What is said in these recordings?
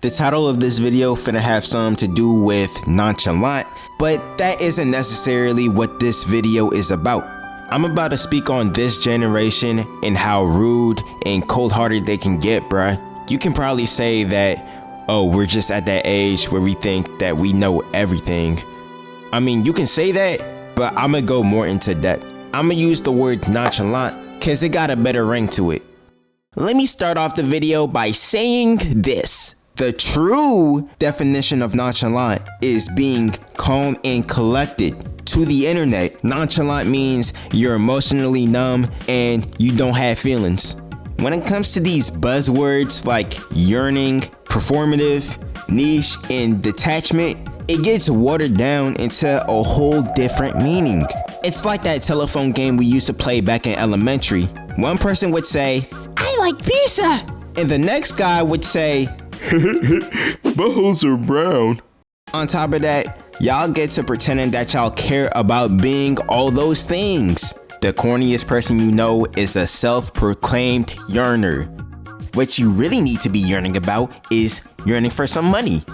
The title of this video finna have something to do with nonchalant, but that isn't necessarily what this video is about. I'm about to speak on this generation and how rude and cold-hearted they can get, bruh. You can probably say that, oh, we're just at that age where we think that we know everything. I mean, you can say that, but I'm gonna go more into depth. I'm gonna use the word nonchalant cause it got a better ring to it. Let me start off the video by saying this. The true definition of nonchalant is being calm and collected. To the internet, nonchalant means you're emotionally numb and you don't have feelings. When it comes to these buzzwords like yearning, performative, niche, and detachment, it gets watered down into a whole different meaning. It's like that telephone game we used to play back in elementary. One person would say, "I like pizza," and the next guy would say, "Buttholes are brown." On top of that, y'all get to pretending that y'all care about being all those things. The corniest person you know is a self-proclaimed yearner. What you really need to be yearning about is yearning for some money.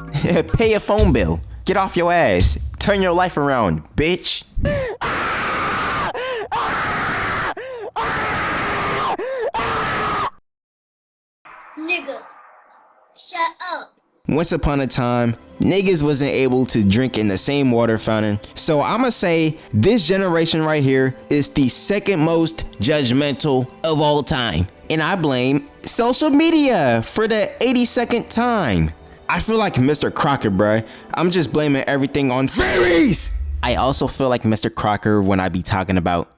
Pay a phone bill. Get off your ass. Turn your life around, bitch. Nigga, shut up. Once upon a time, niggas wasn't able to drink in the same water fountain. So I'ma say this generation right here is the second most judgmental of all time. And I blame social media for the 82nd time. I feel like Mr. Crocker, bruh. I'm just blaming everything on fairies. I also feel like Mr. Crocker when I be talking about.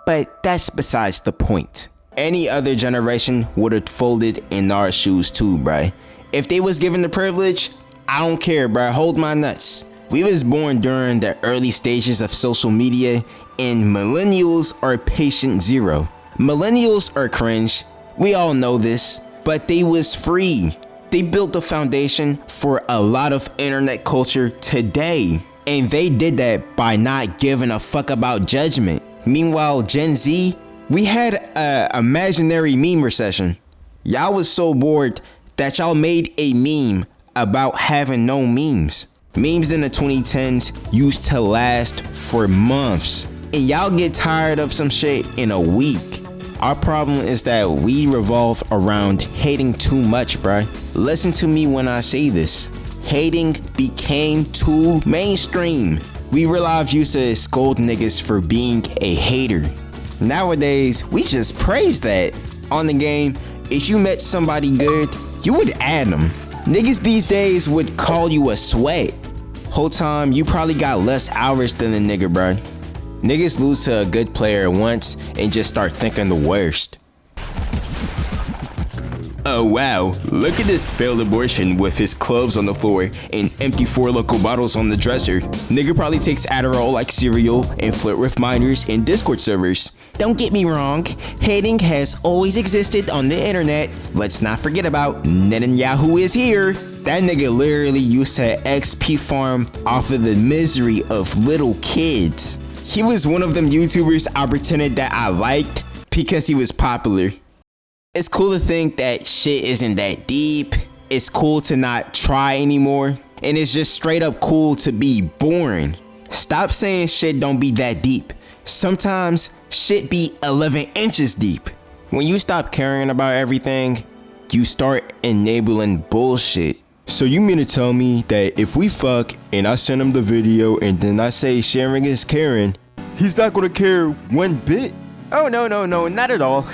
But that's besides the point. Any other generation would have folded in our shoes too, bruh. If they was given the privilege, I don't care, bruh. Hold my nuts. We was born during the early stages of social media, and millennials are patient zero. Millennials are cringe. We all know this, but they was free. They built the foundation for a lot of internet culture today, and they did that by not giving a fuck about judgment. Meanwhile, Gen Z, we had a imaginary meme recession. Y'all was so bored that y'all made a meme about having no memes. Memes in the 2010s used to last for months, and y'all get tired of some shit in a week. Our problem is that we revolve around hating too much, bruh. Listen to me when I say this. Hating became too mainstream. We real life used to scold niggas for being a hater. Nowadays, we just praise that. On the game, if you met somebody good, you would add them. Niggas these days would call you a sweat. Whole time, you probably got less hours than a nigga, bruh. Niggas lose to a good player once and just start thinking the worst. Oh wow, look at this failed abortion with his clothes on the floor and empty 4 Loco bottles on the dresser. Nigga probably takes Adderall like cereal and flirt with minors in Discord servers. Don't get me wrong, hating has always existed on the internet. Let's not forget about Netanyahu is here. That nigga literally used to XP farm off of the misery of little kids. He was one of them YouTubers I pretended that I liked because he was popular. It's cool to think that shit isn't that deep. It's cool to not try anymore. And it's just straight up cool to be boring. Stop saying shit don't be that deep. Sometimes shit be 11 inches deep. When you stop caring about everything, you start enabling bullshit. So you mean to tell me that if we fuck and I send him the video and then I say sharing is caring, he's not gonna care one bit? Oh no, not at all.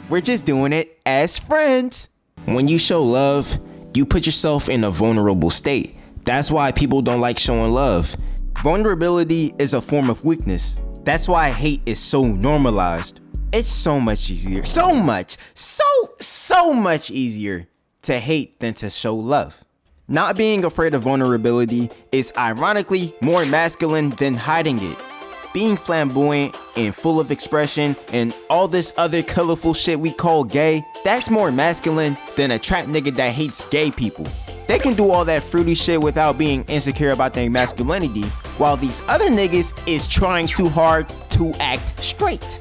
We're just doing it as friends. When you show love, you put yourself in a vulnerable state. That's why people don't like showing love. Vulnerability is a form of weakness. That's why hate is so normalized. It's so much easier, so much easier to hate than to show love. Not being afraid of vulnerability is ironically more masculine than hiding it. Being flamboyant and full of expression and all this other colorful shit we call gay, that's more masculine than a trap nigga that hates gay people. They can do all that fruity shit without being insecure about their masculinity, while these other niggas is trying too hard to act straight.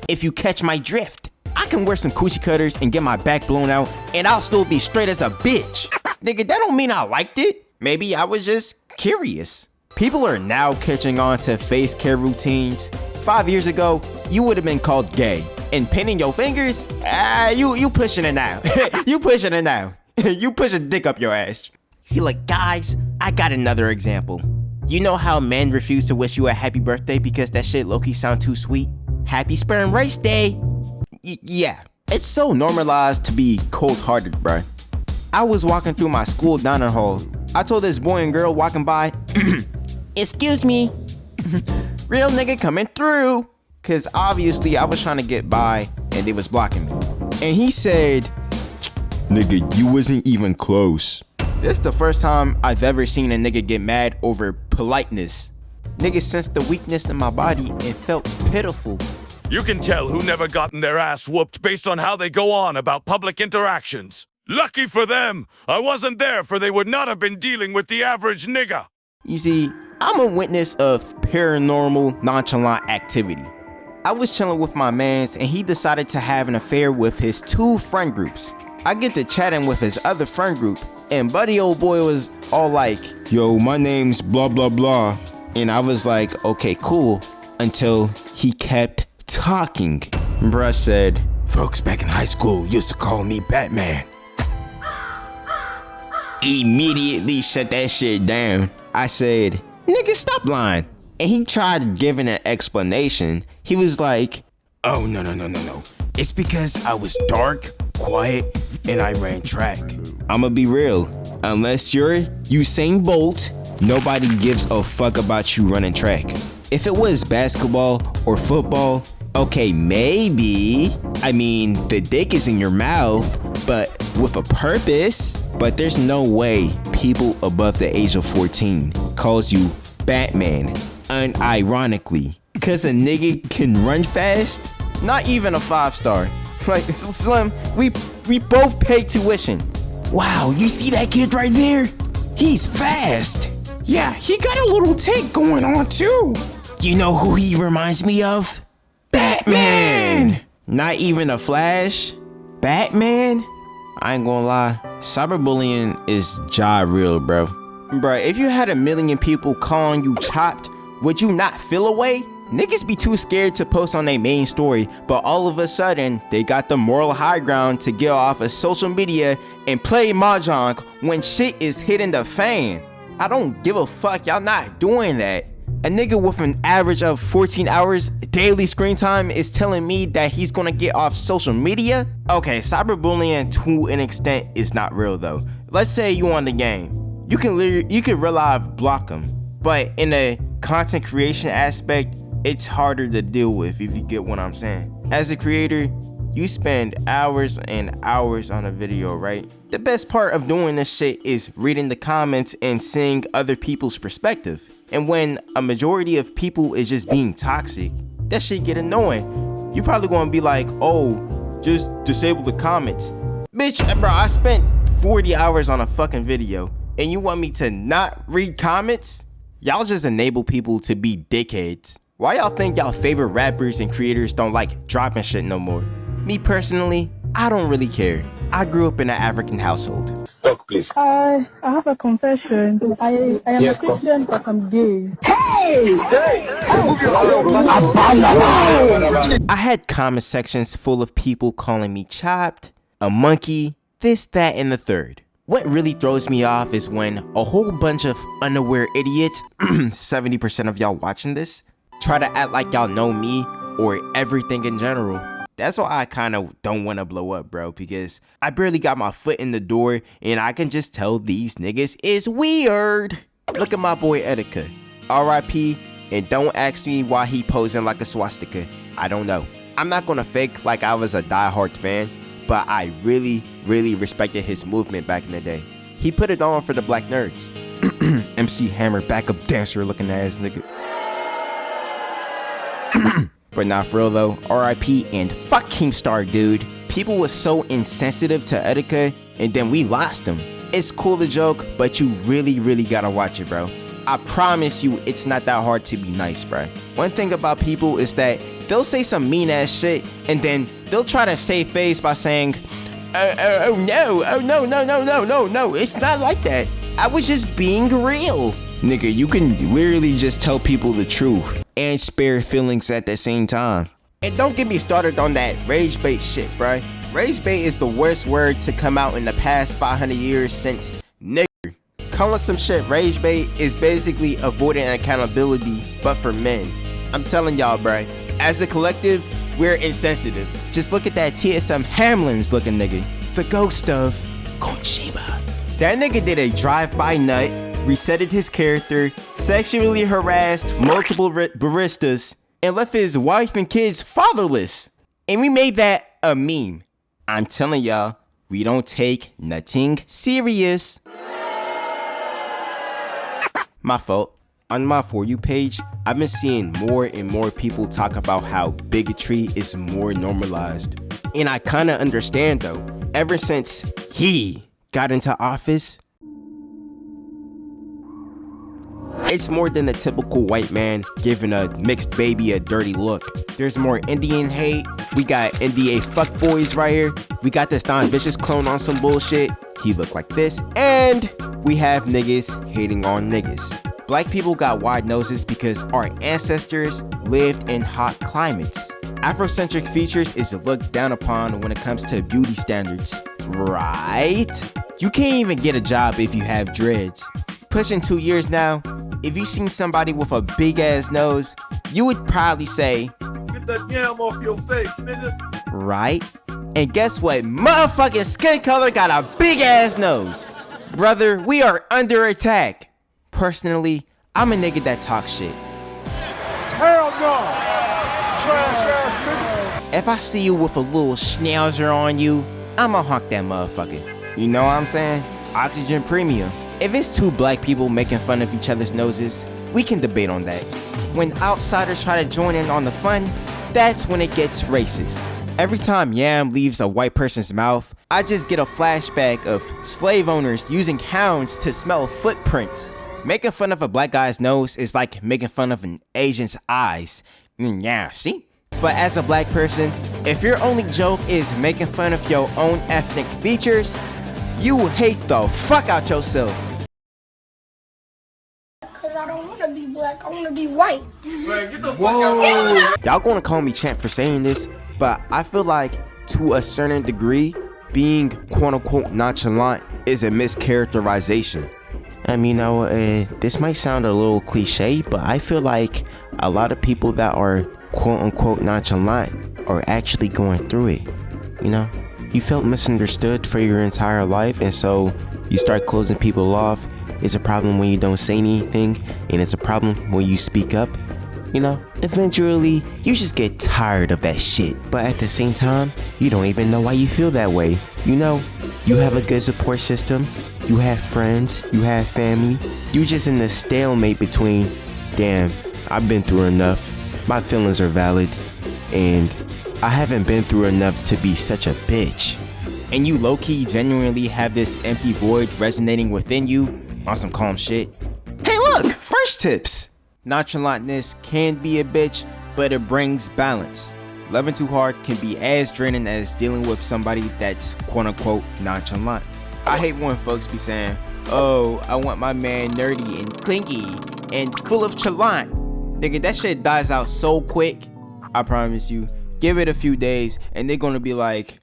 If you catch my drift, I can wear some coochie cutters and get my back blown out, and I'll still be straight as a bitch. Nigga, that don't mean I liked it. Maybe I was just curious. People are now catching on to face care routines. 5 years ago, you would have been called gay. And painting your fingers? You pushing it now. You pushing it now. You push a dick up your ass. See, like, guys, I got another example. You know how men refuse to wish you a happy birthday because that shit low-key sound too sweet? Happy sperm race day. Yeah, it's so normalized to be cold-hearted, bruh. I was walking through my school dining hall. I told this boy and girl walking by, excuse me, real nigga coming through. Cause obviously I was trying to get by and they was blocking me. And he said, nigga, you wasn't even close. This the first time I've ever seen a nigga get mad over politeness. Nigga sensed the weakness in my body and felt pitiful. You can tell who never gotten their ass whooped based on how they go on about public interactions. Lucky for them, I wasn't there, for they would not have been dealing with the average nigga. You see, I'm a witness of paranormal nonchalant activity. I was chilling with my mans and he decided to have an affair with his 2 friend groups. I get to chatting with his other friend group and buddy old boy was all like, yo, my name's blah blah blah. And I was like, okay, cool, until he kept talking. Bruh said, folks back in high school used to call me Batman. Immediately shut that shit down. I said, nigga, stop lying. And he tried giving an explanation. He was like, oh, no. It's because I was dark, quiet, and I ran track. I'ma be real. Unless you're Usain Bolt, nobody gives a fuck about you running track. If it was basketball or football, okay, maybe. I mean, the dick is in your mouth, but with a purpose. But there's no way people above the age of 14 calls you Batman unironically. Cause a nigga can run fast? Not even a 5-star. Like, Slim, we both pay tuition. Wow, you see that kid right there? He's fast. Yeah, he got a little tick going on too. You know who he reminds me of? Batman! Not even a Flash? Batman? I ain't gonna lie, cyberbullying is real, bro. Bruh, if you had 1 million people calling you chopped, would you not feel away? Niggas be too scared to post on their main story, but all of a sudden, they got the moral high ground to get off of social media and play mahjong when shit is hitting the fan. I don't give a fuck, y'all not doing that. A nigga with an average of 14 hours daily screen time is telling me that he's gonna get off social media? Okay, cyberbullying to an extent is not real though. Let's say you on the game. You can real life block them. But in a content creation aspect, it's harder to deal with, if you get what I'm saying. As a creator, you spend hours and hours on a video, right? The best part of doing this shit is reading the comments and seeing other people's perspective. And when a majority of people is just being toxic, that shit get annoying. You probably gonna be like, oh, just disable the comments. Bitch, bro, I spent 40 hours on a fucking video and you want me to not read comments? Y'all just enable people to be dickheads. Why y'all think y'all favorite rappers and creators don't like dropping shit no more? Me personally, I don't really care. I grew up in an African household. Talk, please. I have a confession. I am a Christian, but I'm gay. I had comment sections full of people calling me chopped, a monkey, this, that, and the third. What really throws me off is when a whole bunch of unaware idiots, 70% of y'all watching this, try to act like y'all know me or everything in general. That's why I kind of don't want to blow up, bro, because I barely got my foot in the door and I can just tell these niggas is weird. Look at my boy Etika, RIP, and don't ask me why he posing like a swastika. I don't know. I'm not gonna fake like I was a diehard fan, but I really respected his movement back in the day. He put it on for the black nerds. MC Hammer, backup dancer looking ass nigga. But not for real though, RIP and fuck Keemstar, dude. People was so insensitive to Etika and then we lost him. It's cool to joke, but you really gotta watch it, bro. I promise you it's not that hard to be nice, bro. One thing about people is that they'll say some mean ass shit, and then they'll try to save face by saying, oh no, it's not like that. I was just being real. Nigga, you can literally just tell people the truth and spare feelings at the same time. And don't get me started on that rage bait shit, bruh. Rage bait is the worst word to come out in the past 500 years since nigger. Calling some shit rage bait is basically avoiding accountability, but for men. I'm telling y'all, bruh, as a collective, we're insensitive. Just look at that TSM Hamlins looking nigga. The ghost of Kojima. That nigga did a drive-by nut, resetted his character, sexually harassed multiple baristas, and left his wife and kids fatherless. And we made that a meme. I'm telling y'all, we don't take nothing serious. My fault. On my For You page, I've been seeing more and more people talk about how bigotry is more normalized. And I kinda understand though. Ever since he got into office, it's more than a typical white man giving a mixed baby a dirty look. There's more Indian hate. We got NDA fuckboys right here. We got this Don Vicious clone on some bullshit. He looked like this. And we have niggas hating on niggas. Black people got wide noses because our ancestors lived in hot climates. Afrocentric features is looked down upon when it comes to beauty standards. Right? You can't even get a job if you have dreads. Pushing 2 years now, if you seen somebody with a big ass nose, you would probably say, "Get that yam off your face, nigga." Right? And guess what? Motherfucking skin color got a big ass nose. Brother, we are under attack. Personally, I'm a nigga that talks shit. Hell no! Trash ass nigga! If I see you with a little schnauzer on you, I'ma honk that motherfucker. You know what I'm saying? Oxygen premium. If it's two black people making fun of each other's noses, we can debate on that. When outsiders try to join in on the fun, that's when it gets racist. Every time yam leaves a white person's mouth, I just get a flashback of slave owners using hounds to smell footprints. Making fun of a black guy's nose is like making fun of an Asian's eyes. Yeah, see? But as a black person, if your only joke is making fun of your own ethnic features, you hate the fuck out yourself. Cause I don't wanna be black, I wanna be white. Man, get the fuck out. Y'all gonna call me champ for saying this, but I feel like to a certain degree, being quote unquote nonchalant is a mischaracterization. I mean, this might sound a little cliche, but I feel like a lot of people that are quote unquote nonchalant are actually going through it. You know, you felt misunderstood for your entire life, and so you start closing people off. It's a problem when you don't say anything, and it's a problem when you speak up. You know, eventually you just get tired of that shit, but at the same time, you don't even know why you feel that way. You know, you have a good support system, you have friends, you have family. You just in the stalemate between, damn, I've been through enough, my feelings are valid, and I haven't been through enough to be such a bitch. And you low-key genuinely have this empty void resonating within you on some calm shit. Hey look, first tips. Nonchalantness can be a bitch, but it brings balance. Loving too hard can be as draining as dealing with somebody that's quote unquote nonchalant. I hate when folks be saying, "Oh, I want my man nerdy and clingy and full of chalant." Nigga, that shit dies out so quick. I promise you. Give it a few days and they're gonna be like,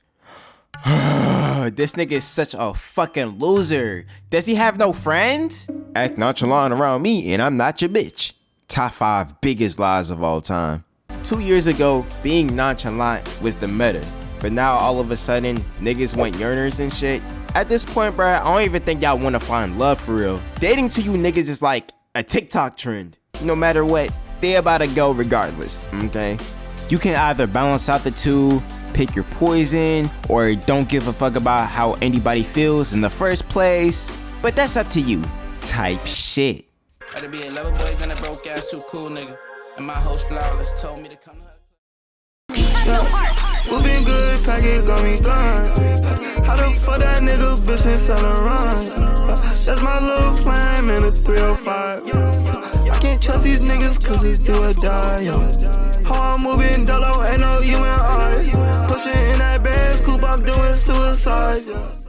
this nigga is such a fucking loser. Does he have no friends? Act nonchalant around me and I'm not your bitch. Top 5 biggest lies of all time. 2 years ago, being nonchalant was the meta. But now all of a sudden, niggas want yearners and shit. At this point, bruh, I don't even think y'all want to find love for real. Dating to you niggas is like a TikTok trend. No matter what, they about to go regardless, okay? You can either balance out the two, pick your poison, or don't give a fuck about how anybody feels in the first place. But that's up to you, type shit. Gotta be a lover boy, gonna broke ass too cool nigga. And my host flawless told me to come to her. Who been good, packet got me gone. How the fuck that nigga bitch and sell a run? That's my little flame in a 305. I can't trust these niggas cause it's do or die, yo. How I'm moving dolo, ain't no you and I. Pushing in that Benz coupe, I'm doing suicide.